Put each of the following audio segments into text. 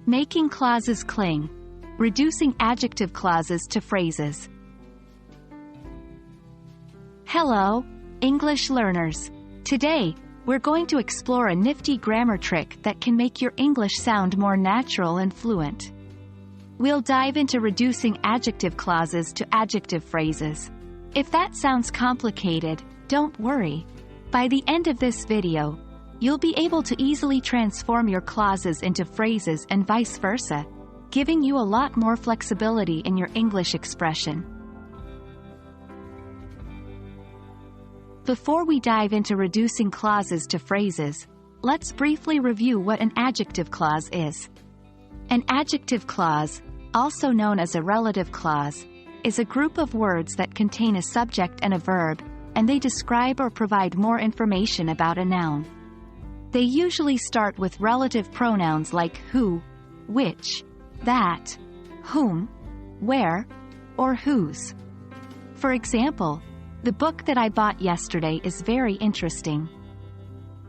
Making clauses cling. Reducing adjective clauses to phrases. Hello, English learners. Today, we're going to explore a nifty grammar trick that can make your English sound more natural and fluent. We'll dive into reducing adjective clauses to adjective phrases. If that sounds complicated, don't worry. By the end of this video, you'll be able to easily transform your clauses into phrases and vice versa, giving you a lot more flexibility in your English expression. Before we dive into reducing clauses to phrases, let's briefly review what an adjective clause is. An adjective clause, also known as a relative clause, is a group of words that contain a subject and a verb, and they describe or provide more information about a noun. They usually start with relative pronouns like who, which, that, whom, where, or whose. For example, the book that I bought yesterday is very interesting.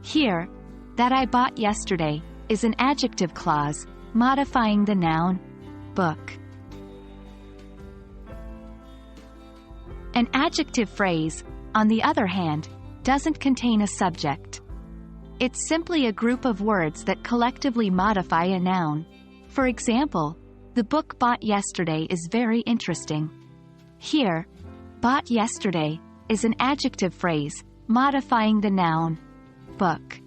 Here, that I bought yesterday is an adjective clause, modifying the noun, book. An adjective phrase, on the other hand, doesn't contain a subject. It's simply a group of words that collectively modify a noun. For example, the book bought yesterday is very interesting. Here, bought yesterday is an adjective phrase, modifying the noun, book.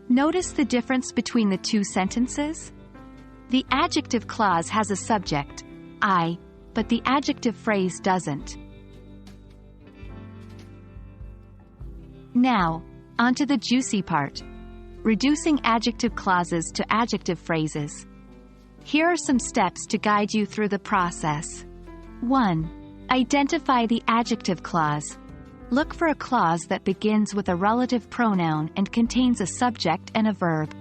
Notice the difference between the two sentences? The adjective clause has a subject, I, but the adjective phrase doesn't. Now, onto the juicy part. Reducing adjective clauses to adjective phrases. Here are some steps to guide you through the process. 1. Identify the adjective clause. Look for a clause that begins with a relative pronoun and contains a subject and a verb.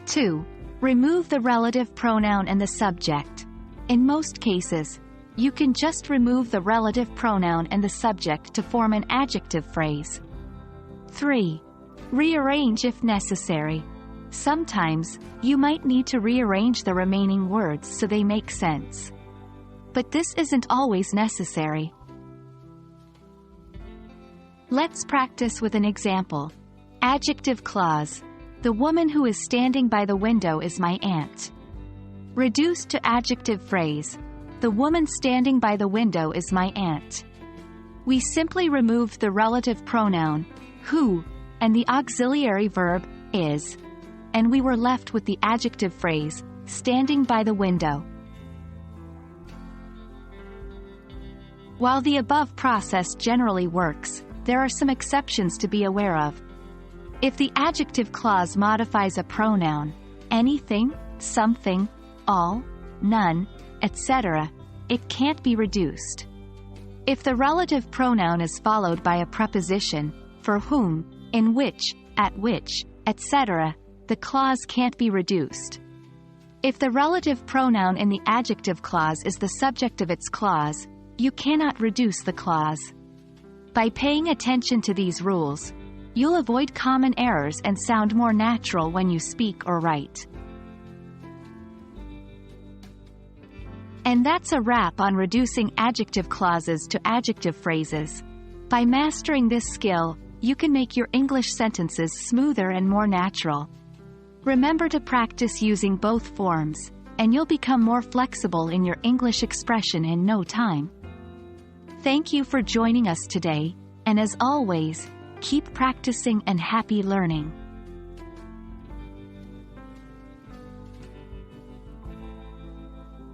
2. Remove the relative pronoun and the subject. In most cases, you can just remove the relative pronoun and the subject to form an adjective phrase. 3. Rearrange if necessary. Sometimes, you might need to rearrange the remaining words so they make sense. But this isn't always necessary. Let's practice with an example. Adjective clause. The woman who is standing by the window is my aunt. Reduced to adjective phrase. The woman standing by the window is my aunt. We simply removed the relative pronoun, who, and the auxiliary verb, is. And we were left with the adjective phrase, standing by the window. While the above process generally works, there are some exceptions to be aware of. If the adjective clause modifies a pronoun, anything, something, all, none, etc., it can't be reduced. If the relative pronoun is followed by a preposition, for whom, in which, at which, etc., the clause can't be reduced. If the relative pronoun in the adjective clause is the subject of its clause, you cannot reduce the clause. By paying attention to these rules, you'll avoid common errors and sound more natural when you speak or write. And that's a wrap on reducing adjective clauses to adjective phrases. By mastering this skill, you can make your English sentences smoother and more natural. Remember to practice using both forms, and you'll become more flexible in your English expression in no time. Thank you for joining us today, and as always, keep practicing and happy learning.